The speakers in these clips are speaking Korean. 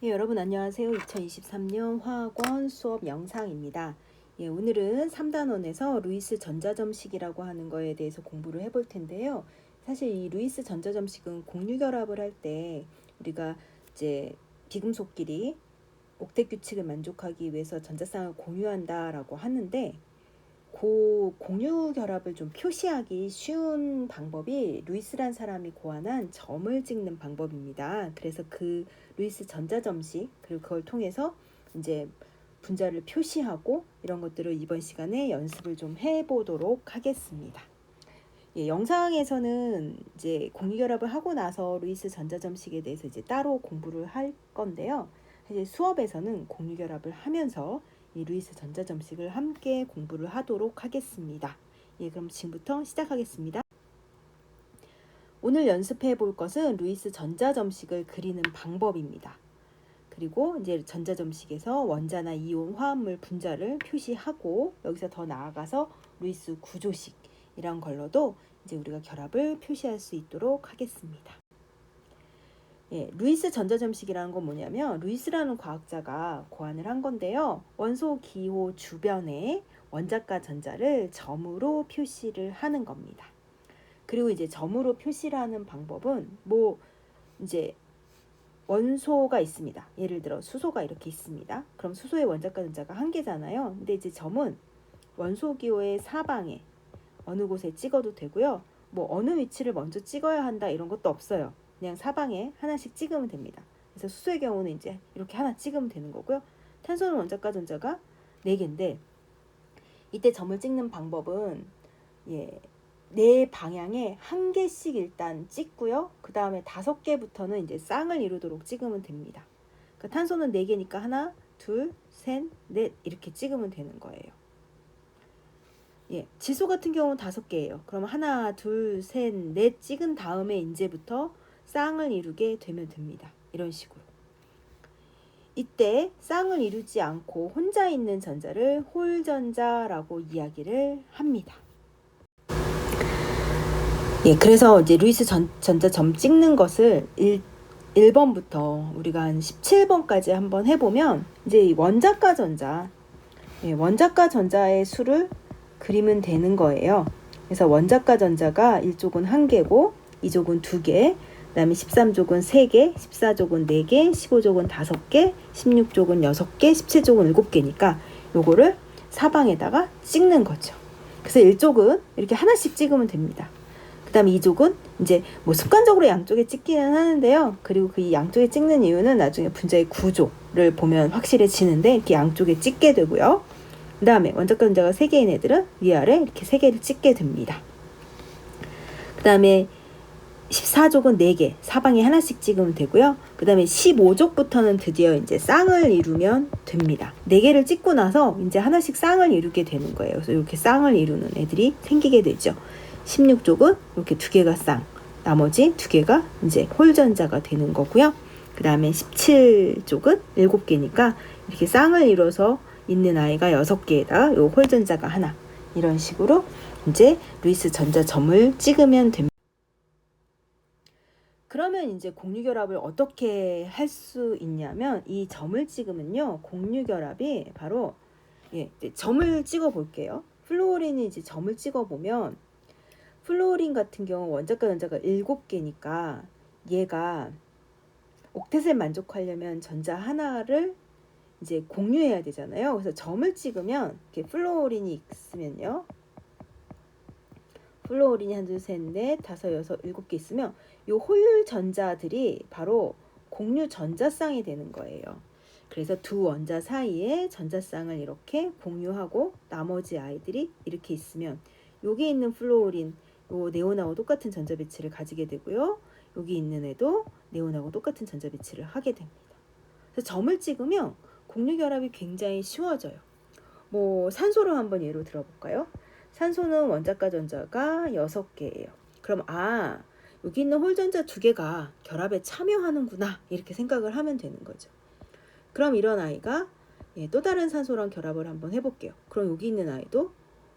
여러분 안녕하세요. 2023년 화학원 수업 영상입니다. 오늘은 3단원에서 루이스 전자점식이라고 하는 거에 대해서 공부를 해볼 텐데요. 사실 이 루이스 전자점식은 공유결합을 할 때 우리가 이제 비금속끼리 옥텟 규칙을 만족하기 위해서 전자쌍을 공유한다라고 하는데, 그 공유 결합을 좀 표시하기 쉬운 방법이 루이스란 사람이 고안한 점을 찍는 방법입니다. 그래서 그 루이스 전자점식, 그리고 그걸 통해서 이제 분자를 표시하고 이런 것들을 이번 시간에 연습을 좀 해보도록 하겠습니다. 영상에서는 이제 공유 결합을 하고 나서 루이스 전자점식에 대해서 이제 따로 공부를 할 건데요. 사실 수업에서는 공유 결합을 하면서 이 루이스 전자점식을 함께 공부를 하도록 하겠습니다. 그럼 지금부터 시작하겠습니다. 오늘 연습해 볼 것은 루이스 전자점식을 그리는 방법입니다. 그리고 이제 전자점식에서 원자나 이온, 화합물, 분자를 표시하고, 여기서 더 나아가서 루이스 구조식 이런 걸로도 이제 우리가 결합을 표시할 수 있도록 하겠습니다. 루이스 전자점식이라는 건 뭐냐면, 루이스라는 과학자가 고안을 한 건데요. 원소 기호 주변에 원자과 전자를 점으로 표시를 하는 겁니다. 그리고 이제 점으로 표시를 하는 방법은 이제 원소가 있습니다. 예를 들어 수소가 이렇게 있습니다. 그럼 수소의 원자과 전자가 한 개잖아요. 근데 이제 점은 원소 기호의 사방에 어느 곳에 찍어도 되고요. 어느 위치를 먼저 찍어야 한다 이런 것도 없어요. 그냥 사방에 하나씩 찍으면 됩니다. 그래서 수소의 경우는 이제 이렇게 하나 찍으면 되는 거고요. 탄소는 원자과 전자가 4개인데, 이때 점을 찍는 방법은 네 방향에 한 개씩 일단 찍고요. 그 다음에 5개부터는 이제 쌍을 이루도록 찍으면 됩니다. 그러니까 탄소는 4개니까 하나, 둘, 셋, 넷 이렇게 찍으면 되는 거예요. 지소 같은 경우는 5개예요. 그럼 하나, 둘, 셋, 넷 찍은 다음에 이제부터 쌍을 이루게 되면 됩니다. 이런 식으로. 이때 쌍을 이루지 않고 혼자 있는 전자를 홀전자라고 이야기를 합니다. 그래서 이제 루이스 전자 점 찍는 것을 1번부터 우리가 한 17번까지 한번 해보면, 이제 원자과 전자의 수를 그리면 되는 거예요. 그래서 원자과 전자가 1족은 1개고 2족은 2개, 그 다음에 13족은 3개, 14족은 4개, 15족은 5개, 16족은 6개, 17족은 7개니까 요거를 사방에다가 찍는 거죠. 그래서 1족은 이렇게 하나씩 찍으면 됩니다. 그 다음에 2족은 이제 습관적으로 양쪽에 찍기는 하는데요. 그리고 그 양쪽에 찍는 이유는 나중에 분자의 구조를 보면 확실해지는데, 이렇게 양쪽에 찍게 되고요. 그 다음에 원자과 전자가 3개인 애들은 위아래 이렇게 3개를 찍게 됩니다. 그 다음에 14족은 4개, 사방에 하나씩 찍으면 되고요. 그 다음에 15족부터는 드디어 이제 쌍을 이루면 됩니다. 4개를 찍고 나서 이제 하나씩 쌍을 이루게 되는 거예요. 그래서 이렇게 쌍을 이루는 애들이 생기게 되죠. 16족은 이렇게 2개가 쌍, 나머지 2개가 이제 홀전자가 되는 거고요. 그 다음에 17족은 7개니까 이렇게 쌍을 이뤄서 있는 아이가 6개에다가 요 홀전자가 하나, 이런 식으로 이제 루이스 전자점을 찍으면 됩니다. 그러면 이제 공유결합을 어떻게 할 수 있냐면, 이 점을 찍으면요, 공유결합이 바로 점을 찍어 볼게요. 플루오린이 이제 점을 찍어 보면, 플루오린 같은 경우 원자과 전자가 7개니까 얘가 옥텟을 만족하려면 전자 하나를 이제 공유해야 되잖아요. 그래서 점을 찍으면 이렇게 플루오린이 있으면요, 플루오린이 1, 2, 3, 4, 5, 6, 7개 있으면 요 홀 전자들이 바로 공유 전자쌍이 되는 거예요. 그래서 두 원자 사이에 전자쌍을 이렇게 공유하고 나머지 아이들이 이렇게 있으면, 여기 있는 플루오린 요 네온하고 똑같은 전자 배치를 가지게 되고요. 여기 있는 애도 네온하고 똑같은 전자 배치를 하게 됩니다. 그래서 점을 찍으면 공유 결합이 굉장히 쉬워져요. 산소를 한번 예로 들어볼까요? 산소는 원자과 전자가 6개예요. 그럼 여기 있는 홀전자 2개가 결합에 참여하는구나, 이렇게 생각을 하면 되는 거죠. 그럼 이런 아이가 또 다른 산소랑 결합을 한번 해볼게요. 그럼 여기 있는 아이도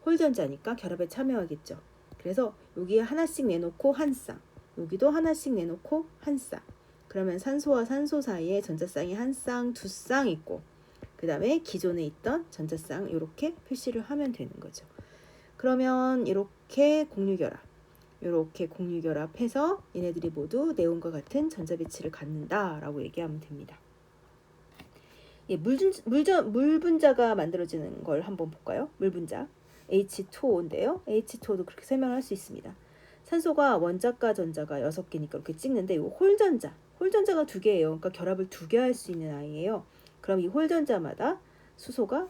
홀전자니까 결합에 참여하겠죠. 그래서 여기에 하나씩 내놓고 한 쌍, 여기도 하나씩 내놓고 한 쌍, 그러면 산소와 산소 사이에 전자쌍이 한 쌍, 두 쌍 있고 그 다음에 기존에 있던 전자쌍 이렇게 표시를 하면 되는 거죠. 그러면 이렇게 공유결합해서 얘네들이 모두 네온과 같은 전자배치를 갖는다라고 얘기하면 됩니다. 예, 물 분자가 만들어지는 걸 한번 볼까요? 물 분자 H2O인데요. H2O도 그렇게 설명할 수 있습니다. 산소가 원자과 전자가 6개니까 이렇게 찍는데 이 홀전자가 2개예요. 그러니까 결합을 2개 할 수 있는 아이예요. 그럼 이 홀전자마다 수소가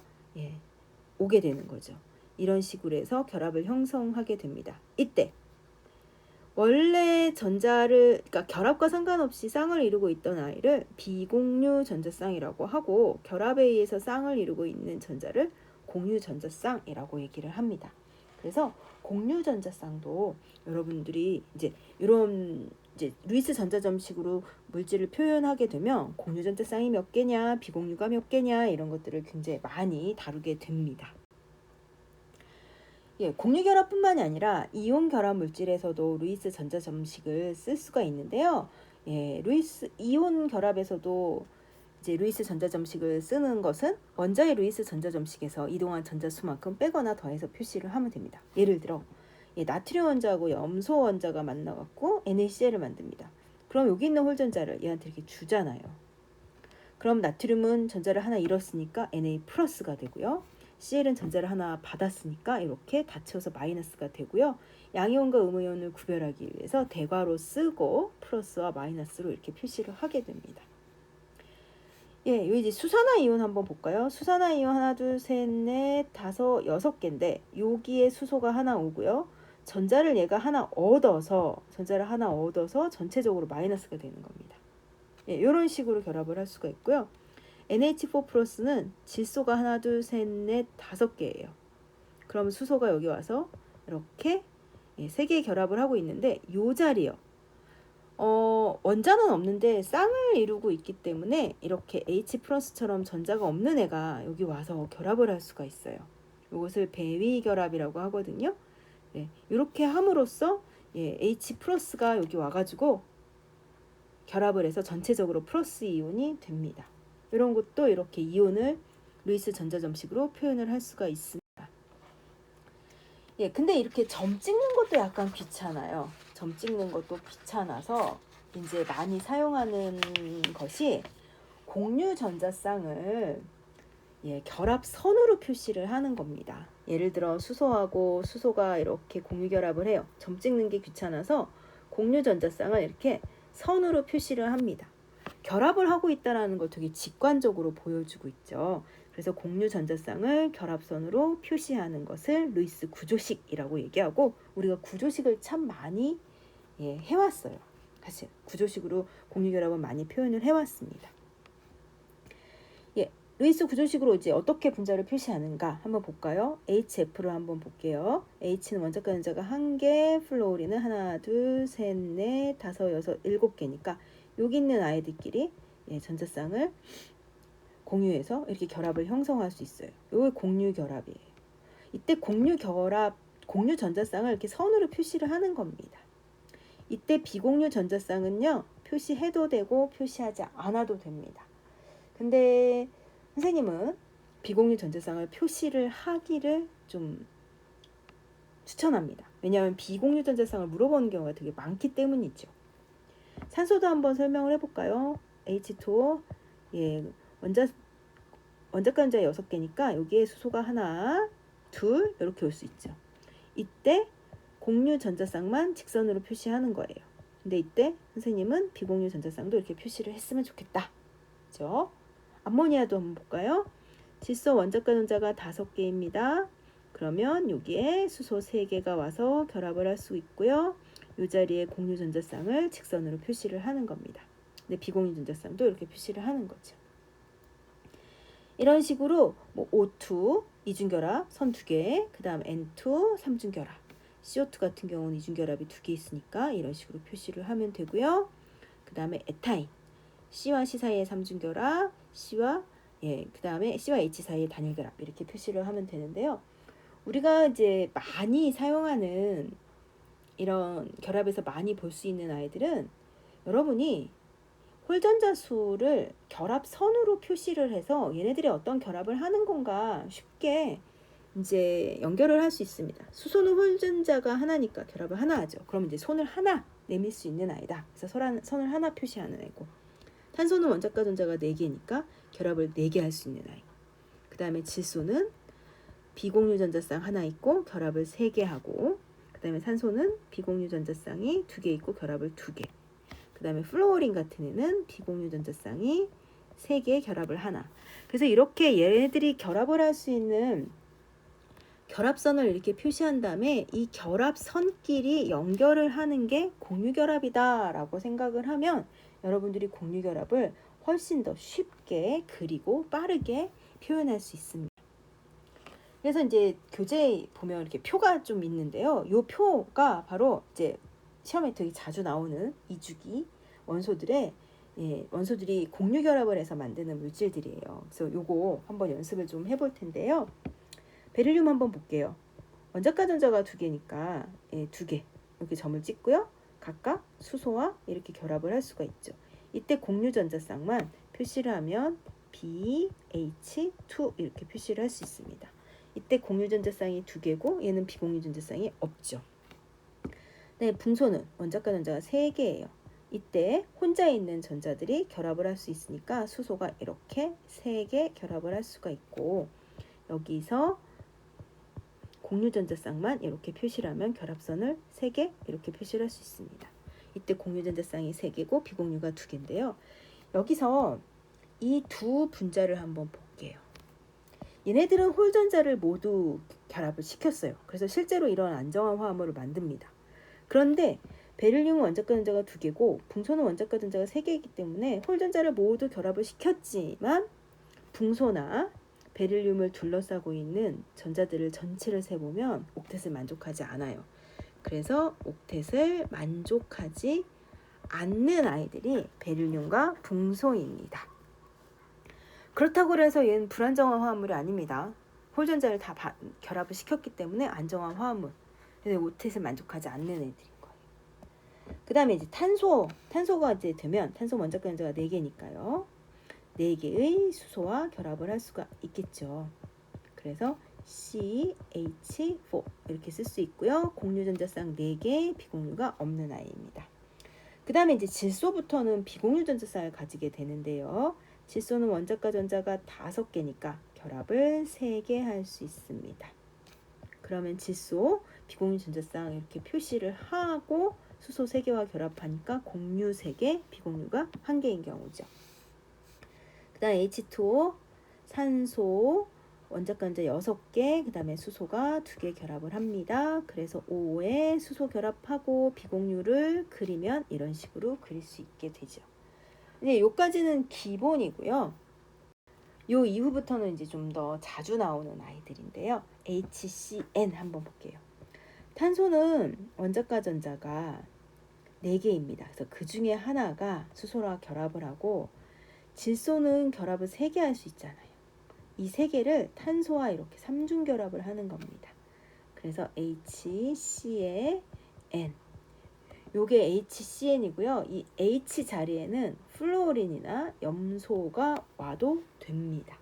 오게 되는 거죠. 이런 식으로 해서 결합을 형성하게 됩니다. 이때 원래 그러니까 결합과 상관없이 쌍을 이루고 있던 아이를 비공유 전자쌍이라고 하고 결합에 의해서 쌍을 이루고 있는 전자를 공유 전자쌍이라고 얘기를 합니다. 그래서 공유 전자쌍도 여러분들이 이런 루이스 전자점식으로 물질을 표현하게 되면 공유 전자쌍이 몇 개냐, 비공유가 몇 개냐 이런 것들을 굉장히 많이 다루게 됩니다. 공유 결합뿐만이 아니라 이온 결합 물질에서도 루이스 전자점식을 쓸 수가 있는데요. 이온 결합에서도 루이스 전자점식을 쓰는 것은 원자의 루이스 전자점식에서 이동한 전자수만큼 빼거나 더해서 표시를 하면 됩니다. 예를 들어 나트륨 원자하고 염소 원자가 만나갖고 NaCl을 만듭니다. 그럼 여기 있는 홀전자를 얘한테 이렇게 주잖아요. 그럼 나트륨은 전자를 하나 잃었으니까 Na+가 되고요. Cl은 전자를 하나 받았으니까 이렇게 닫혀서 마이너스가 되고요. 양이온과 음이온을 구별하기 위해서 대괄호 쓰고 플러스와 마이너스로 이렇게 표시를 하게 됩니다. 여기 수산화이온 한번 볼까요? 수산화이온 하나, 둘, 셋, 넷, 다섯, 6개인데 여기에 수소가 하나 오고요. 전자를 하나 얻어서 전체적으로 마이너스가 되는 겁니다. 이런 식으로 결합을 할 수가 있고요. NH4+는 질소가 하나, 둘, 셋, 넷, 5개예요. 그럼 수소가 여기 와서 이렇게 3개 결합을 하고 있는데 이 자리요. 원자는 없는데 쌍을 이루고 있기 때문에 이렇게 H+처럼 전자가 없는 애가 여기 와서 결합을 할 수가 있어요. 이것을 배위 결합이라고 하거든요. 이렇게 함으로써 H+가 여기 와가지고 결합을 해서 전체적으로 플러스 이온이 됩니다. 이런 것도 이렇게 이온을 루이스 전자점식으로 표현을 할 수가 있습니다. 근데 이렇게 점 찍는 것도 약간 귀찮아요. 점 찍는 것도 귀찮아서 이제 많이 사용하는 것이 공유 전자쌍을 결합선으로 표시를 하는 겁니다. 예를 들어 수소가 이렇게 공유 결합을 해요. 점 찍는 게 귀찮아서 공유 전자쌍을 이렇게 선으로 표시를 합니다. 결합을 하고 있다는 걸 되게 직관적으로 보여주고 있죠. 그래서 공유 전자쌍을 결합선으로 표시하는 것을 루이스 구조식이라고 얘기하고 우리가 구조식을 참 많이 해왔어요. 사실 구조식으로 공유 결합은 많이 표현을 해왔습니다. 루이스 구조식으로 이제 어떻게 분자를 표시하는가 한번 볼까요? HF로 한번 볼게요. H는 원자과 전자가 1개, 플로리는 하나, 둘, 셋, 넷, 다섯, 여섯, 7개니까 여기 있는 아이들끼리 전자쌍을 공유해서 이렇게 결합을 형성할 수 있어요. 이게 공유 결합이에요. 이때 공유 전자쌍을 이렇게 선으로 표시를 하는 겁니다. 이때 비공유 전자쌍은요, 표시해도 되고 표시하지 않아도 됩니다. 근데 선생님은 비공유 전자쌍을 표시를 하기를 좀 추천합니다. 왜냐하면 비공유 전자쌍을 물어보는 경우가 되게 많기 때문이죠. 산소도 한번 설명을 해볼까요? H2O, 원자과 전자 6개니까 여기에 수소가 하나, 둘 이렇게 올 수 있죠. 이때 공유 전자쌍만 직선으로 표시하는 거예요. 근데 이때 선생님은 비공유 전자쌍도 이렇게 표시를 했으면 좋겠다. 그렇죠? 암모니아도 한번 볼까요? 질소 원자과 전자가 5개입니다. 그러면 여기에 수소 3개가 와서 결합을 할 수 있고요. 이 자리에 공유 전자쌍을 직선으로 표시를 하는 겁니다. 근데 비공유 전자쌍도 이렇게 표시를 하는 거죠. 이런 식으로 O2 이중결합 선 2개, 그 다음 N2 삼중결합, CO2 같은 경우는 이중결합이 2개 있으니까 이런 식으로 표시를 하면 되고요. 그 다음에 에타인 C와 C 사이의 삼중결합, 그 다음에 C와 H 사이의 단일결합 이렇게 표시를 하면 되는데요. 우리가 이제 많이 사용하는 이런 결합에서 많이 볼 수 있는 아이들은 여러분이 홀전자 수를 결합선으로 표시를 해서 얘네들이 어떤 결합을 하는 건가 쉽게 이제 연결을 할 수 있습니다. 수소는 홀전자가 하나니까 결합을 하나 하죠. 그럼 이제 손을 하나 내밀 수 있는 아이다. 그래서 선을 하나 표시하는 애고, 탄소는 원자과 전자가 4개니까 결합을 4개 할 수 있는 아이. 그 다음에 질소는 비공유 전자쌍 하나 있고 결합을 3개 하고, 그 다음에 산소는 비공유 전자쌍이 2개 있고 결합을 2개. 그 다음에 플로어린 같은 애는 비공유 전자쌍이 3개 결합을 하나. 그래서 이렇게 얘네들이 결합을 할 수 있는 결합선을 이렇게 표시한 다음에 이 결합선끼리 연결을 하는 게 공유결합이다 라고 생각을 하면 여러분들이 공유결합을 훨씬 더 쉽게 그리고 빠르게 표현할 수 있습니다. 그래서 이제 교재에 보면 이렇게 표가 좀 있는데요. 이 표가 바로 이제 시험에 되게 자주 나오는 이주기 원소들이 공유결합을 해서 만드는 물질들이에요. 그래서 요거 한번 연습을 좀 해볼 텐데요. 베릴륨 한번 볼게요. 원자과 전자가 2개니까 2개 이렇게 점을 찍고요. 각각 수소와 이렇게 결합을 할 수가 있죠. 이때 공유 전자쌍만 표시를 하면 BH2 이렇게 표시를 할 수 있습니다. 이때 공유 전자쌍이 2개고 얘는 비공유 전자쌍이 없죠. 네, 붕소는 원자과 전자가 3개예요. 이때 혼자 있는 전자들이 결합을 할 수 있으니까 수소가 이렇게 3개 결합을 할 수가 있고, 여기서 공유 전자쌍만 이렇게 표시를 하면 결합선을 3개 이렇게 표시를 할 수 있습니다. 이때 공유 전자쌍이 3개고 비공유가 2개인데요. 여기서 이 두 분자를 한번 볼게요. 얘네들은 홀전자를 모두 결합을 시켰어요. 그래서 실제로 이런 안정화 화합물을 만듭니다. 그런데 베릴륨은 원자과 전자가 2개고 붕소는 원자과 전자가 3개이기 때문에 홀전자를 모두 결합을 시켰지만 붕소나 베릴륨을 둘러싸고 있는 전자들을 전체를 세보면 옥텟을 만족하지 않아요. 그래서 옥텟을 만족하지 않는 아이들이 베릴륨과 붕소입니다. 그렇다고 해서 얘는 불안정한 화합물이 아닙니다. 홀전자를 다 결합을 시켰기 때문에 안정한 화합물. 근데 옥텟을 만족하지 않는 애들인 거예요. 그 다음에 이제 탄소가 이제 되면 탄소 원자과 전자가 4개니까요. 4개의 수소와 결합을 할 수가 있겠죠. 그래서 CH4 이렇게 쓸 수 있고요. 공유전자쌍 4개, 비공유가 없는 아이입니다. 그 다음에 이제 질소부터는 비공유 전자쌍을 가지게 되는데요. 질소는 원자과 전자가 5개니까 결합을 3개 할 수 있습니다. 그러면 질소, 비공유 전자쌍 이렇게 표시를 하고 수소 3개와 결합하니까 공유 3개, 비공유가 1개인 경우죠. 그 다음에 H2O, 산소, 원자과 전자 6개, 그 다음에 수소가 2개 결합을 합니다. 그래서 O에 수소 결합하고 비공유를 그리면 이런 식으로 그릴 수 있게 되죠. 이제 요까지는 기본이고요. 요 이후부터는 이제 좀 더 자주 나오는 아이들인데요. HCN 한번 볼게요. 탄소는 원자과 전자가 4개입니다. 그래서 그 중에 하나가 수소와 결합을 하고, 질소는 결합을 3개 할 수 있잖아요. 이 3개를 탄소와 이렇게 3중 결합을 하는 겁니다. 그래서 HCN. 요게 HCN이고요. 이 H 자리에는 플루오린이나 염소가 와도 됩니다.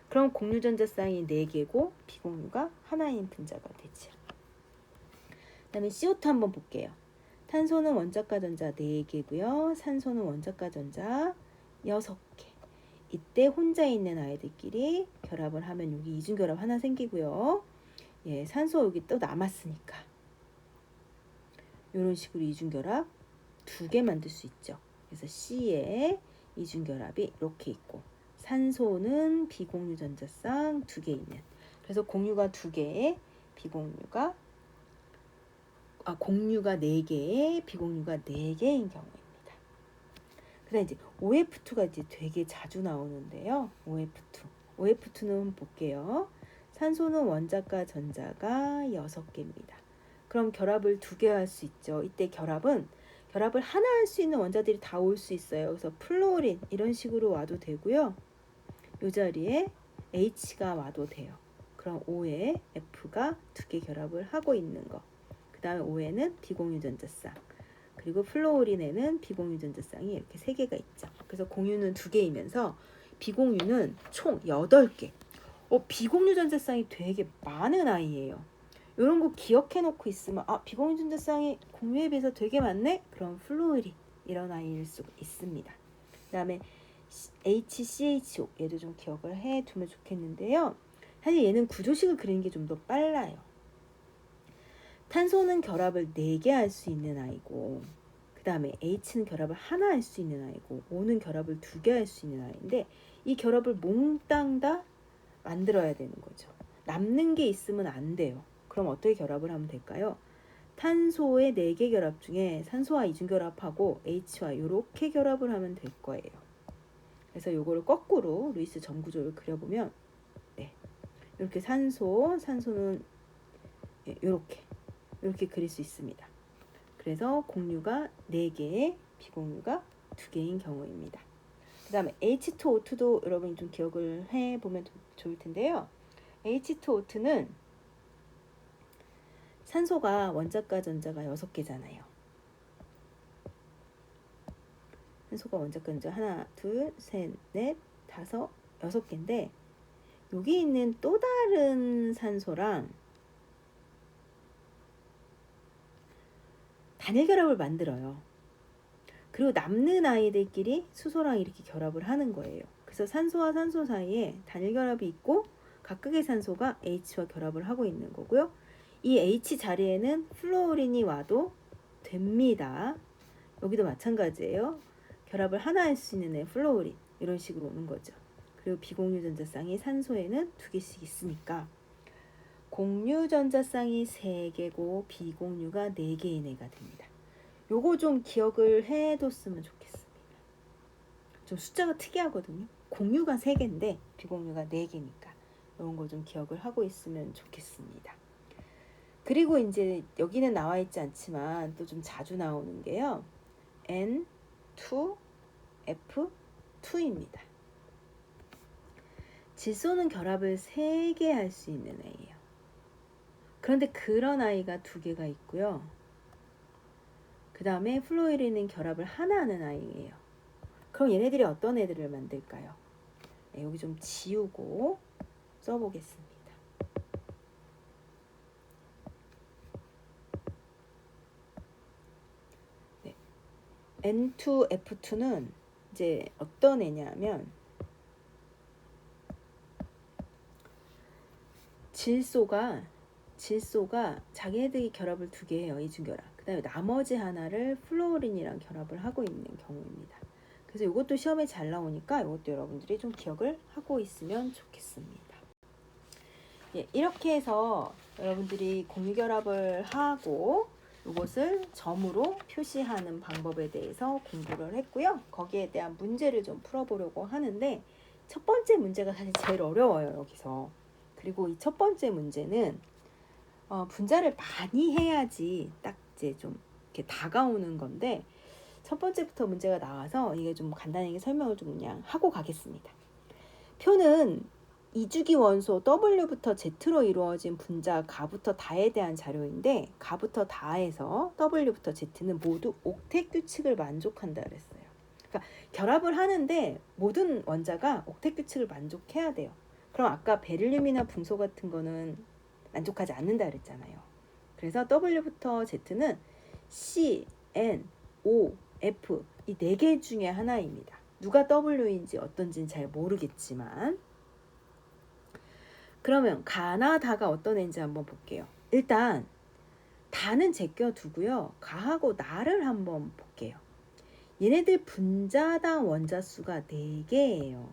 그럼 공유전자쌍이 4개고 비공유가 하나인 분자가 되죠. 그 다음에 CO2 한번 볼게요. 탄소는 원자과 전자 4개고요. 산소는 원자과 전자 6개. 이때 혼자 있는 아이들끼리 결합을 하면 여기 이중결합 하나 생기고요. 산소 여기 또 남았으니까 이런 식으로 이중결합 2개 만들 수 있죠. 그래서 C에 이중결합이 이렇게 있고, 산소는 비공유 전자쌍 2개 있는, 그래서 공유가 2개에 공유가 4개에 비공유가 4개인 경우입니다. 그 다음에 이제 OF2가 이제 되게 자주 나오는데요. OF2는 볼게요. 산소는 원자과 전자가 6개입니다. 그럼 결합을 2개 할 수 있죠. 이때 결합을 하나 할 수 있는 원자들이 다 올 수 있어요. 그래서 플로린 이런 식으로 와도 되고요. 이 자리에 H가 와도 돼요. 그럼 O에 F가 2개 결합을 하고 있는 거. 그 다음에 O에는 비공유 전자쌍. 그리고 플로우린에는 비공유 전자쌍이 이렇게 3개가 있죠. 그래서 공유는 2개이면서 비공유는 총 8개. 비공유 전자쌍이 되게 많은 아이예요. 이런 거 기억해 놓고 있으면 비공유 전자쌍이 공유에 비해서 되게 많네? 그럼 플로우린 이런 아이일 수 있습니다. 그 다음에 HCHO 얘도 좀 기억을 해 두면 좋겠는데요. 사실 얘는 구조식을 그리는 게 좀 더 빨라요. 탄소는 결합을 4개 할 수 있는 아이고, 그 다음에 H는 결합을 하나 할 수 있는 아이고, O는 결합을 2개 할 수 있는 아이인데, 이 결합을 몽땅 다 만들어야 되는 거죠. 남는 게 있으면 안 돼요. 그럼 어떻게 결합을 하면 될까요? 탄소의 4개 결합 중에 산소와 이중결합하고 H와 이렇게 결합을 하면 될 거예요. 그래서 요거를 거꾸로 루이스 점구조를 그려보면 이렇게 산소는 이렇게 그릴 수 있습니다. 그래서 공유가 4개, 비공유가 2개인 경우입니다. 그 다음에 H2O2도 여러분이 좀 기억을 해보면 좋을 텐데요. H2O2는 산소가 원자과 전자가 6개잖아요. 산소가 원자과 전자 하나, 둘, 셋, 넷, 다섯, 6개인데 여기 있는 또 다른 산소랑 단일 결합을 만들어요. 그리고 남는 아이들끼리 수소랑 이렇게 결합을 하는 거예요. 그래서 산소와 산소 사이에 단일 결합이 있고 각각의 산소가 H와 결합을 하고 있는 거고요. 이 H 자리에는 플로우린이 와도 됩니다. 여기도 마찬가지예요. 결합을 하나 할 수 있는 애 플로우린 이런 식으로 오는 거죠. 그리고 비공유 전자쌍이 산소에는 2개씩 있으니까 공유 전자쌍이 3개고 비공유가 4개인 애가 됩니다. 요거 좀 기억을 해뒀으면 좋겠습니다. 좀 숫자가 특이하거든요. 공유가 3개인데 비공유가 4개니까 이런 거 좀 기억을 하고 있으면 좋겠습니다. 그리고 이제 여기는 나와 있지 않지만 또 좀 자주 나오는 게요. N2F2입니다. 질소는 결합을 3개 할 수 있는 애예요. 그런데 그런 아이가 2개가 있고요. 그 다음에 플로우린은 결합을 하나 하는 아이예요. 그럼 얘네들이 어떤 애들을 만들까요? 여기 좀 지우고 써보겠습니다. N2F2는 이제 어떤 애냐면 질소가 자기네들이 결합을 2개 해요. 이중결합. 그 다음에 나머지 하나를 플로우린이랑 결합을 하고 있는 경우입니다. 그래서 이것도 시험에 잘 나오니까 이것도 여러분들이 좀 기억을 하고 있으면 좋겠습니다. 이렇게 해서 여러분들이 공유결합을 하고 이것을 점으로 표시하는 방법에 대해서 공부를 했고요. 거기에 대한 문제를 좀 풀어보려고 하는데 첫 번째 문제가 사실 제일 어려워요. 여기서. 그리고 이 첫 번째 문제는 분자를 많이 해야지 딱 이제 좀 이렇게 다가오는 건데 첫 번째부터 문제가 나와서 이게 좀 간단하게 설명을 좀 그냥 하고 가겠습니다. 표는 이주기 원소 W부터 Z로 이루어진 분자 가부터 다에 대한 자료인데 가부터 다에서 W부터 Z는 모두 옥텟 규칙을 만족한다 그랬어요. 그러니까 결합을 하는데 모든 원자가 옥텟 규칙을 만족해야 돼요. 그럼 아까 베릴륨이나 붕소 같은 거는 만족하지 않는다 그랬잖아요. 그래서 W부터 Z는 C, N, O, F 이 4개 중에 하나입니다. 누가 W인지 어떤지는 잘 모르겠지만 그러면 가나 다가 어떤 애인지 한번 볼게요. 일단 다는 제껴두고요. 가하고 나를 한번 볼게요. 얘네들 분자당 원자수가 4개예요.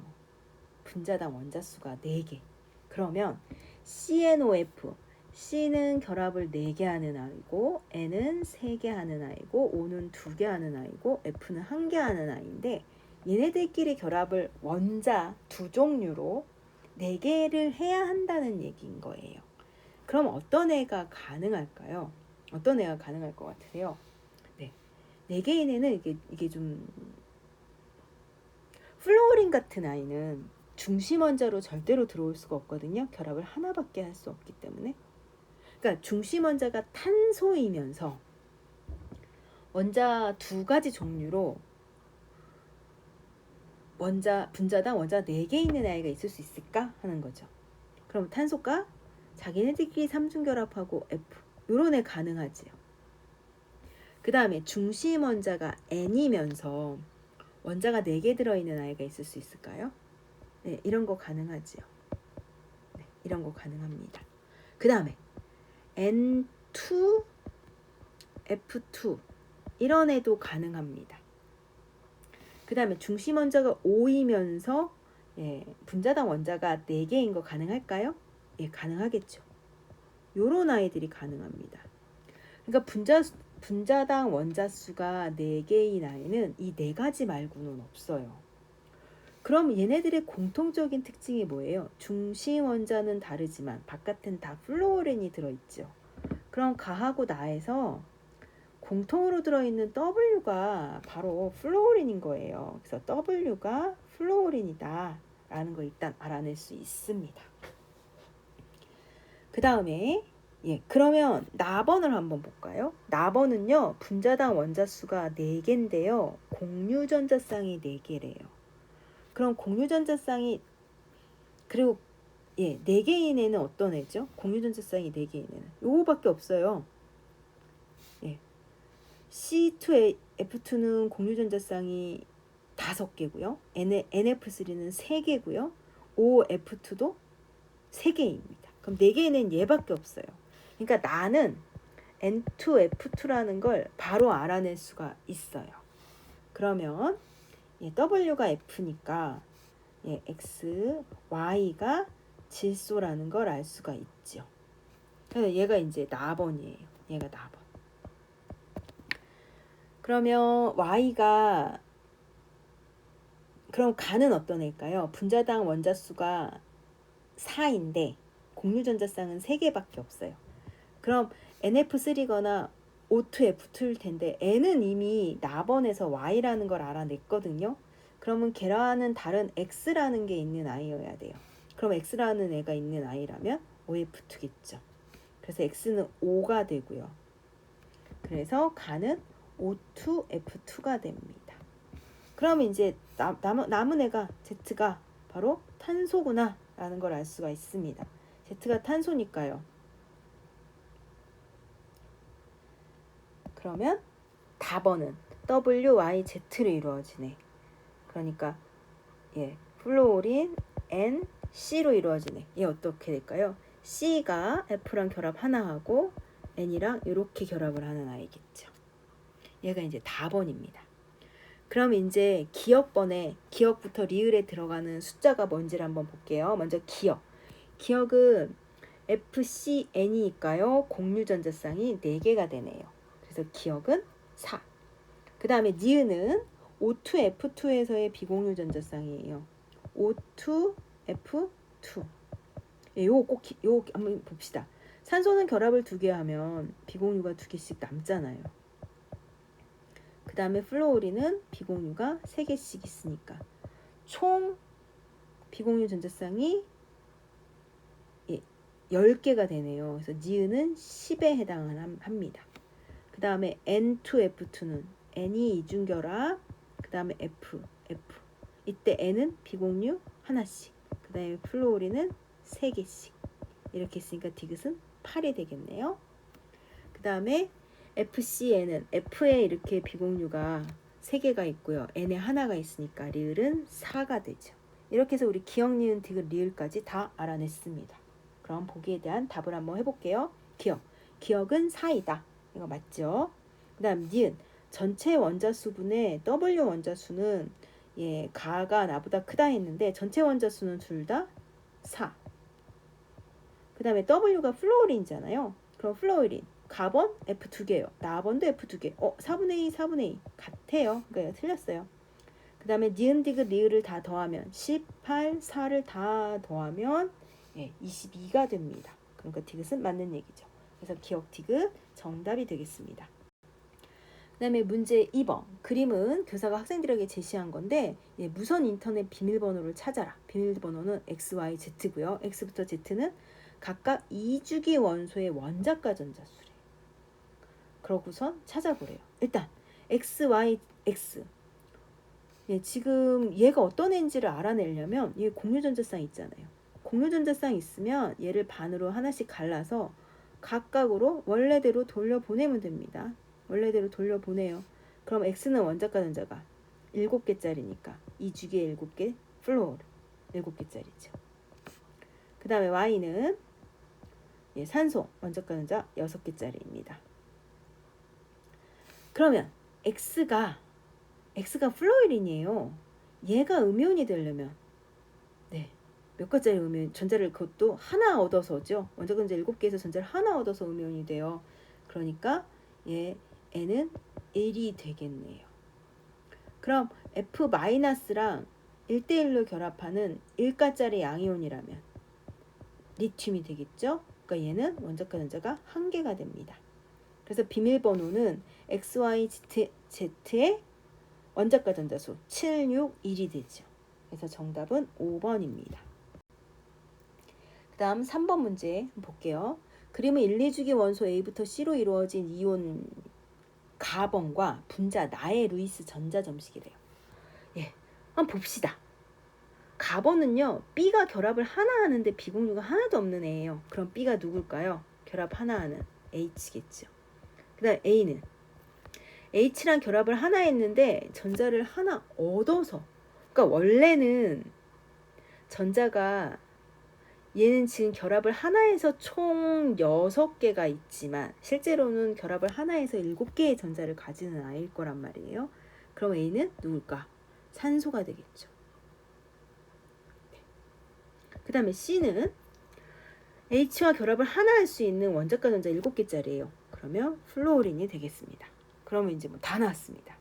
분자당 원자수가 4개. 그러면 CNOF C는 결합을 4개 하는 아이고 N은 3개 하는 아이고 O는 2개 하는 아이고 F는 1개 하는 아이인데 얘네들끼리 결합을 원자 2종류로 4개를 해야 한다는 얘기인 거예요. 그럼 어떤 애가 가능할까요? 어떤 애가 가능할 것 같으세요? 4개인 애는 이게 좀 플로우린 같은 아이는 중심 원자로 절대로 들어올 수가 없거든요. 결합을 하나밖에 할 수 없기 때문에. 그러니까 중심 원자가 탄소이면서 원자 두 가지 종류로 분자당 원자 4개 있는 아이가 있을 수 있을까 하는 거죠. 그럼 탄소가 자기네들끼리 삼중결합하고 F 요런 애 가능하지요. 그 다음에 중심 원자가 N이면서 원자가 4개 들어있는 아이가 있을 수 있을까요? 네, 이런 거 가능하지요. 네, 이런 거 가능합니다. 그 다음에 N2, F2 이런 애도 가능합니다. 그 다음에 중심 원자가 5이면서 분자당 원자가 4개인 거 가능할까요? 예, 가능하겠죠. 요런 아이들이 가능합니다. 그러니까 분자당 원자 수가 4개인 아이는 이 4가지 말고는 없어요. 그럼 얘네들의 공통적인 특징이 뭐예요? 중심 원자는 다르지만 바깥엔 다 플루오렌이 들어있죠. 그럼 가하고 나에서 공통으로 들어있는 W가 바로 플루오린인 거예요. 그래서 W가 플루오린이다 라는 걸 일단 알아낼 수 있습니다. 그 다음에 그러면 나번을 한번 볼까요? 나번은요 분자당 원자 수가 4개인데요 공유전자쌍이 4개래요. 그럼 공유전자쌍이 그리고 4개인 애는 어떤 애죠? 공유전자쌍이 4개인 애는 요거밖에 없어요. C2F2는 공유전자쌍이 5개고요. NF3는 3개고요. OF2도 3개입니다. 그럼 4개는 얘밖에 없어요. 그러니까 나는 N2F2라는 걸 바로 알아낼 수가 있어요. 그러면 W가 F니까 X, Y가 질소라는 걸 알 수가 있죠. 그래서 얘가 이제 나번이에요. 얘가 나번. 그러면 Y가 그럼 간은 어떤 애일까요? 분자당 원자 수가 4인데 공유전자쌍은 3개밖에 없어요. 그럼 NF3거나 O2F2일 텐데 N은 이미 나번에서 Y라는 걸 알아냈거든요. 그러면 걔라는 다른 X라는 게 있는 아이여야 돼요. 그럼 X라는 애가 있는 아이라면 OF2겠죠. 그래서 X는 5가 되고요. 그래서 간은 O2F2가 됩니다. 그러면 이제 남은 애가 Z가 바로 탄소구나 라는 걸 알 수가 있습니다. Z가 탄소니까요. 그러면 답번은 WYZ로 이루어지네. 그러니까 플루오린 NC로 이루어지네. 얘 어떻게 될까요? C가 F랑 결합 하나 하고 N이랑 이렇게 결합을 하는 아이겠죠. 얘가 이제 답번입니다. 그럼 이제 기억부터 리을에 들어가는 숫자가 뭔지를 한번 볼게요. 먼저 기억. 기억은 FCN이니까요. 공유전자쌍이 4개가 되네요. 그래서 기억은 4. 그 다음에 니은은 O2F2에서의 비공유전자쌍이에요. O2F2. 요거 한번 봅시다. 산소는 결합을 2개 하면 비공유가 2개씩 남잖아요. 그 다음에 플루오린은 비공유가 3개씩 있으니까 총 비공유 전자쌍이 10개가 되네요. 그래서 니은은 10에 해당합니다. 그 다음에 N2F2는 N이 이중결합, 그 다음에 F. 이때 N은 비공유 하나씩, 그 다음에 플루오린은 3개씩. 이렇게 했으니까 디귿은 8이 되겠네요. 그 다음에 FCN은 F에 이렇게 비공유가 3개가 있고요. N에 하나가 있으니까 리을은 4가 되죠. 이렇게 해서 우리 기억, 니은, 디귿, 리을까지 다 알아냈습니다. 그럼 보기에 대한 답을 한번 해볼게요. 기억은 4이다. 이거 맞죠? 그 다음 니은. 전체 원자수분의 W 원자수는 가가 나보다 크다 했는데 전체 원자수는 둘 다 4. 그 다음에 W가 플루오린이잖아요. 그럼 플루오린 가번 F 2개요. 나번도 F 2개. 4분의 2 같아요. 그러니까 틀렸어요. 그 다음에 니은, 디귿, 리을을 다 더하면 18, 4를 다 더하면 22가 됩니다. 그러니까 디귿은 맞는 얘기죠. 그래서 기억 디귿 정답이 되겠습니다. 그 다음에 문제 2번. 그림은 교사가 학생들에게 제시한 건데 무선 인터넷 비밀번호를 찾아라. 비밀번호는 X, Y, Z고요. X부터 Z는 각각 2주기 원소의 원자가 전자수래. 그러고선 찾아보래요. 일단 X, Y, X. 예, 지금 얘가 어떤 애인지를 알아내려면 얘 공유전자쌍 있잖아요. 공유전자쌍 있으면 얘를 반으로 하나씩 갈라서 각각으로 원래대로 돌려보내면 됩니다. 원래대로 돌려보내요. 그럼 X는 원자과 전자가 7개짜리니까 2주기에 7개, 플로어 7개짜리죠. 그 다음에 Y는 예, 산소 원자과 전자 6개짜리입니다. 그러면 X가 플로리인이에요. 얘가 음이온이 되려면 네, 몇 가짜리 음이온 전자를 그것도 하나 얻어서죠. 원자과 전자 7개에서 전자를 하나 얻어서 음이온이 돼요. 그러니까 N은 1이 되겠네요. 그럼 F-랑 1대1로 결합하는 1가짜리 양이온이라면 리튬이 되겠죠? 그러니까 얘는 원자과 전자가 1개가 됩니다. 그래서 비밀번호는 XYZ의 원자과 전자수 761이 되죠. 그래서 정답은 5번입니다. 그 다음 3번 문제 볼게요. 그림은 1, 2주기 원소 A부터 C로 이루어진 이온 가번과 분자 나의 루이스 전자 점식이래요. 예, 한번 봅시다. 가번은요, B가 결합을 하나 하는데 비공유가 하나도 없는 애예요. 그럼 B가 누굴까요? 결합 하나 하는 H겠죠. 그 다음 A는 H랑 결합을 하나 했는데 전자를 하나 얻어서, 그러니까 원래는 전자가 얘는 지금 결합을 하나 해서 총 6개가 있지만 실제로는 결합을 하나 해서 7개의 전자를 가지는 아이일 거란 말이에요. 그럼 A는 누굴까? 산소가 되겠죠. 그 다음에 C는 H와 결합을 하나 할 수 있는 원자과 전자 7개짜리예요. 그러면 플루오린이 되겠습니다. 그러면 이제 뭐 다 나왔습니다.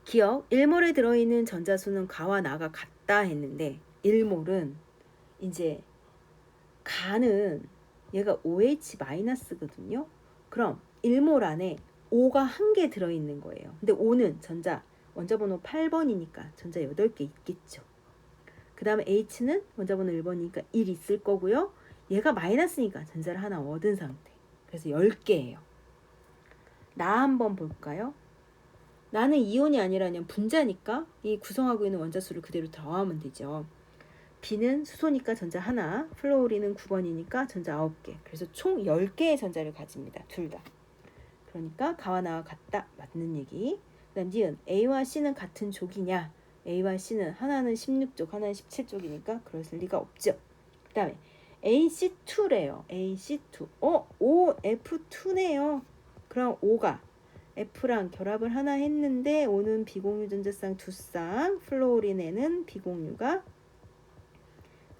기억, 1몰에 들어있는 전자수는 가와 나가 같다 했는데 1몰은 이제 가는 얘가 OH-거든요. 그럼 1몰 안에 O가 1개 들어있는 거예요. 근데 O는 원자번호 8번이니까 전자 8개 있겠죠. 그 다음에 H는 원자번호 1번이니까 1 있을 거고요. 얘가 마이너스니까 전자를 하나 얻은 상태. 그래서 10개예요. 나 한번 볼까요? 나는 이온이 아니라 그냥 분자니까 이 구성하고 있는 원자수를 그대로 더하면 되죠. B는 수소니까 전자 하나, 플로우린은 9번이니까 전자 9개. 그래서 총 10개의 전자를 가집니다. 둘 다. 그러니까 가와 나와 같다. 맞는 얘기. 그 다음 니은 A와 C는 같은 족이냐? A와 C는 하나는 16족, 하나는 17족이니까 그럴 리가 없죠. 그 다음에 AC2래요. AC2. OF2네요. 그럼 O가 F랑 결합을 하나 했는데 O는 비공유 전자쌍 2쌍, 플로우린에는 비공유가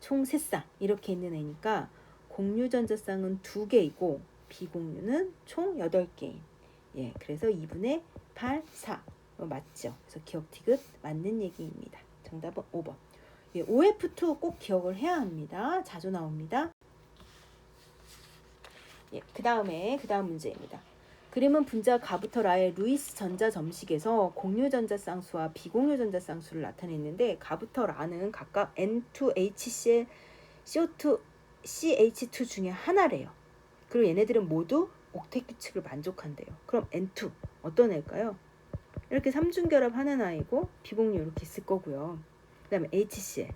총 3쌍 이렇게 있는 애니까 공유 전자쌍은 2개이고 비공유는 총 8개인. 예, 그래서 2분의 8, 4 맞죠? 그래서 기억 티귿 맞는 얘기입니다. 정답은 5번. 예, OF2 꼭 기억을 해야 합니다. 자주 나옵니다. 예, 그 다음 문제입니다. 그림은 분자 가부터 라의 루이스 전자 점식에서 공유 전자 쌍수와 비공유 전자 쌍수를 나타냈는데 가부터 라는 각각 N2HCl, CO2, CH2 중에 하나래요. 그리고 얘네들은 모두 옥텟 규칙을 만족한대요. 그럼 N2 어떤 애일까요? 이렇게 삼중결합 하는 아이고 비공유 이렇게 있을 거고요. 그 다음에 HCl,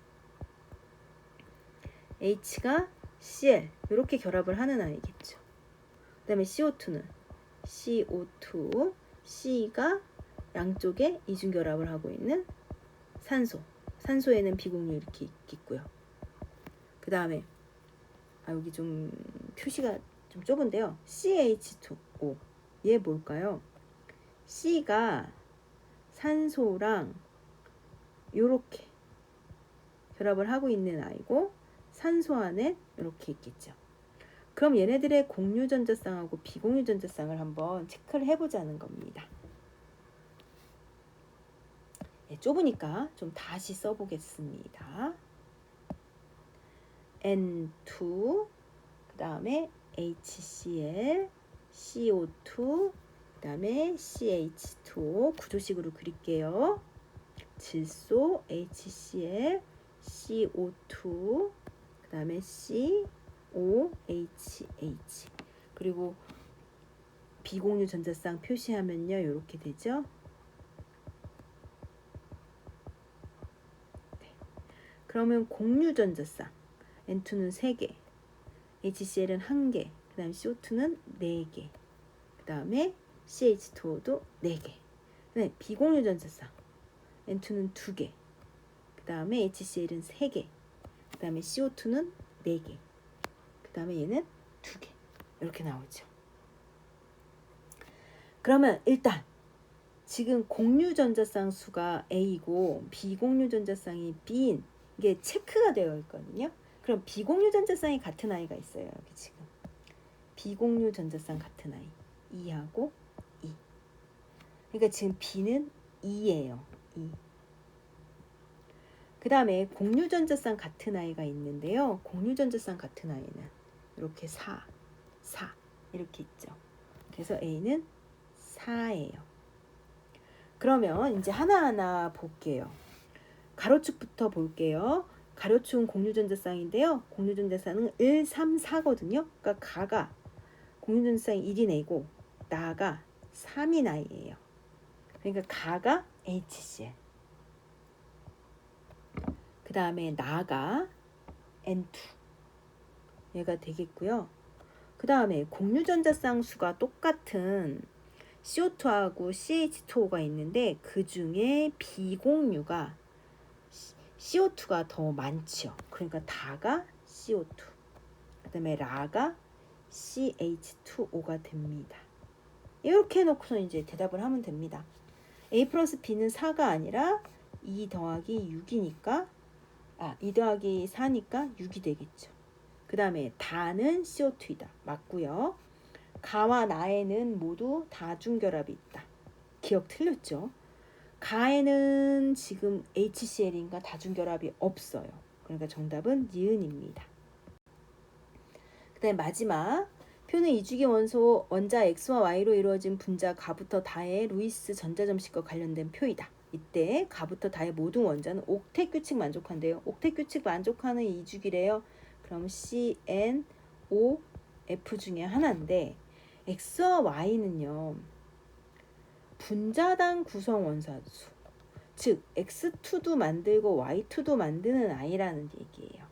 H가 Cl 이렇게 결합을 하는 아이겠죠. 그 다음에 CO2는 CO2, C가 양쪽에 이중결합을 하고 있는 산소에는 비공유 이렇게 있겠고요. 그 다음에 여기 좀 표시가 좀 좁은데요. CH2O 얘 뭘까요? C가 산소랑 이렇게 결합을 하고 있는 아이고 산소 안에 이렇게 있겠죠. 그럼 얘네들의 공유 전자쌍하고 비공유 전자쌍을 한번 체크를 해보자는 겁니다. 예, 좁으니까 좀 다시 써보겠습니다. N2, 그 다음에 HCl, CO2, 그 다음에 CH2O 구조식으로 그릴게요. 질소, HCl, CO2, 그 다음에 COHH 그리고 비공유 전자쌍 표시하면요. 이렇게 되죠. 네. 그러면 공유 전자쌍 N2는 3개, HCl은 1개, 그 다음에 CO2는 4개, 그 다음에 CH2O도 4개. 네, 비공유 전자쌍 N2는 2개, 그 다음에 HCl은 3개, 그 다음에 CO2는 4개, 그 다음에 얘는 2개. 이렇게 나오죠. 그러면 일단 지금 공유 전자쌍 수가 A고 비공유 전자쌍이 B인 이게 체크가 되어 있거든요. 그럼 비공유 전자쌍이 같은 아이가 있어요. 여기 지금 비공유 전자쌍 같은 아이 2하고 2. 그러니까 지금 B는 2예요. 2. 그 다음에 공유 전자쌍 같은 아이가 있는데요. 공유 전자쌍 같은 아이는 이렇게 4 이렇게 있죠. 그래서 A는 4예요. 그러면 이제 하나하나 볼게요. 가로축부터 볼게요. 가로축은 공유전자쌍인데요. 공유전자쌍은 1, 3, 4거든요. 그러니까 가가 공유전자쌍이 1인 A고 나가 3인 I예요. 그러니까 가가 HCl. 그 다음에 나가 N2. 얘가 되겠고요. 그 다음에 공유전자쌍 수가 똑같은 CO2하고 CH2O가 있는데 그 중에 비공유가 CO2가 더 많죠. 그러니까 다가 CO2, 그 다음에 라가 CH2O가 됩니다. 이렇게 해놓고서 이제 대답을 하면 됩니다. A 플러스 B는 4가 아니라 2 더하기 6이니까 2 더하기 4니까 6이 되겠죠. 그 다음에 다는 CO2이다. 맞고요. 가와 나에는 모두 다중결합이 있다. 기억 틀렸죠? 가에는 지금 HCl인가 다중결합이 없어요. 그러니까 정답은 니은입니다. 그 다음에 마지막 표는 이주기 원소 원자 X와 Y로 이루어진 분자 가부터 다의 루이스 전자점식과 관련된 표이다. 이때 가부터 다의 모든 원자는 옥텟 규칙 만족한대요. 옥텟 규칙 만족하는 이주기래요. 그럼 CNOF 중에 하나인데 X와 Y는요. 분자당 구성 원소수, 즉 X2도 만들고 Y2도 만드는 아이라는 얘기예요.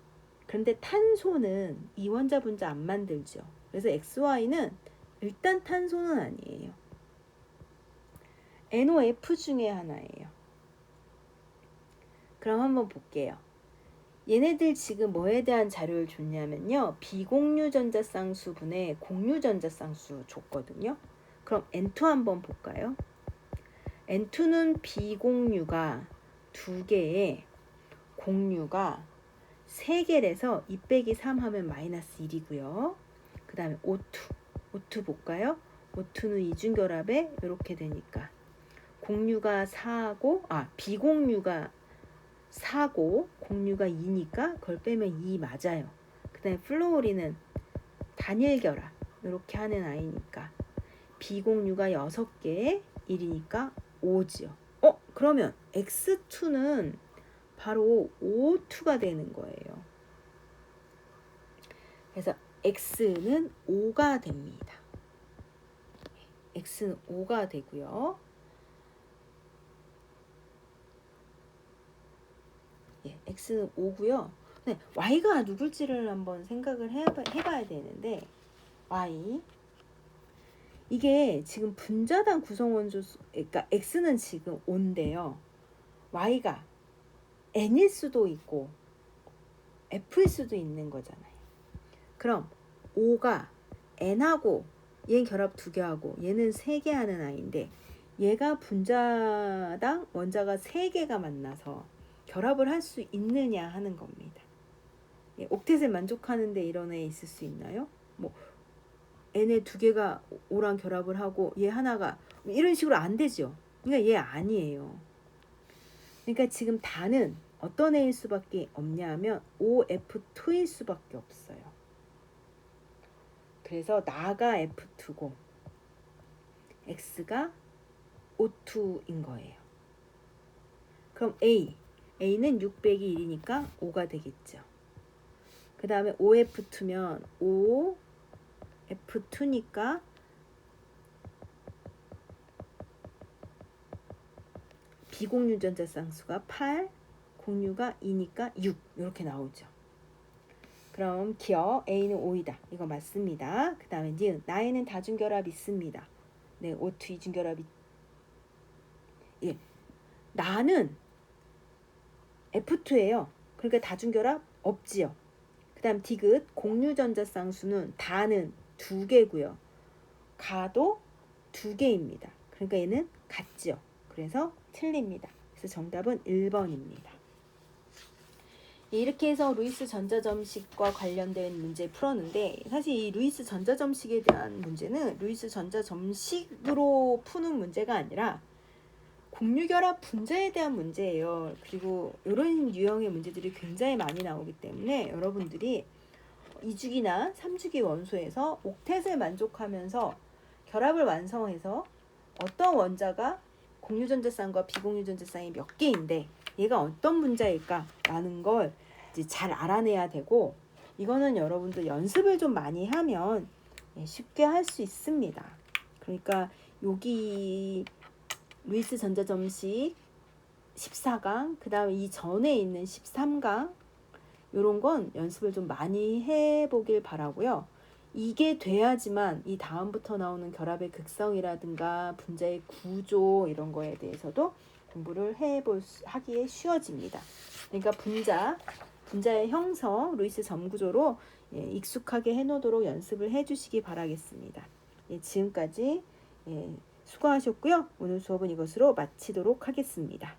그런데 탄소는 이원자 분자 안 만들죠. 그래서 XY는 일단 탄소는 아니에요. NOF 중에 하나예요. 그럼 한번 볼게요. 얘네들 지금 뭐에 대한 자료를 줬냐면요. 비공유 전자쌍수분의 공유 전자쌍수 줬거든요. 그럼 N2 한번 볼까요? N2는 비공유가 2개에 공유가 3개래서 2 빼기 3 하면 마이너스 1이고요. 그 다음에 O2 볼까요? O2는 이중결합에 이렇게 되니까 공유가 4고 비공유가 4고 공유가 2니까 그걸 빼면 2 맞아요. 그 다음에 플로우린은 단일결합 이렇게 하는 아이니까 비공유가 6개 1이니까 5죠. 그러면 X2는 바로 O2가 되는 거예요. 그래서 X는 5가 됩니다. X는 5가 되고요. X는 5고요. 네, Y가 누굴지를 한번 생각을 해봐야 되는데 Y 이게 지금 분자당 구성원소 그러니까 X는 지금 5인데요. Y가 N일 수도 있고 F일 수도 있는 거잖아요. 그럼 5가 N하고 얘는 결합 2개 하고 얘는 3개 하는 아이인데 얘가 분자당 원자가 3개가 만나서 결합을 할 수 있느냐 하는 겁니다. 옥텟을 만족하는데 이런 애 있을 수 있나요? N에 2개가 5랑 결합을 하고 얘 하나가 이런 식으로 안 되죠. 그러니까 얘 아니에요. 그러니까 지금 다는 어떤 애일 수밖에 없냐 하면 OF2일 수밖에 없어요. 그래서 나가 F2고 X가 O2인 거예요. 그럼 A는 6 빼기 1이니까 5가 되겠죠. 그 다음에 OF2면 OF2니까 비공유전자 쌍수가 8, 공유가 2니까 6 이렇게 나오죠. 그럼 기억 A는 5이다. 이거 맞습니다. 그 다음에 니은 나에는 다중결합 있습니다. 네, O2 이중결합이 예, 나는 F2예요. 그러니까 다중결합 없지요. 그 다음 디귿 공유전자 쌍수는 다는 2개고요. 가도 2개입니다. 그러니까 얘는 같지요. 그래서 틀립니다. 그래서 정답은 1번입니다. 이렇게 해서 루이스 전자점식과 관련된 문제 풀었는데 사실 이 루이스 전자점식에 대한 문제는 루이스 전자점식으로 푸는 문제가 아니라 공유결합 분자에 대한 문제예요. 그리고 이런 유형의 문제들이 굉장히 많이 나오기 때문에 여러분들이 2주기나 3주기 원소에서 옥텟을 만족하면서 결합을 완성해서 어떤 원자가 공유전자쌍과 비공유전자쌍이 몇 개인데 얘가 어떤 분자일까 라는 걸 이제 잘 알아내야 되고 이거는 여러분들 연습을 좀 많이 하면 쉽게 할 수 있습니다. 그러니까 여기 루이스 전자점식 14강 그 다음에 이 전에 있는 13강 요런 건 연습을 좀 많이 해보길 바라고요. 이게 돼야지만 이 다음부터 나오는 결합의 극성이라든가 분자의 구조 이런 거에 대해서도 공부를 하기에 쉬워집니다. 그러니까 분자의 형성, 루이스 점구조로 익숙하게 해놓도록 연습을 해주시기 바라겠습니다. 지금까지 수고하셨고요. 오늘 수업은 이것으로 마치도록 하겠습니다.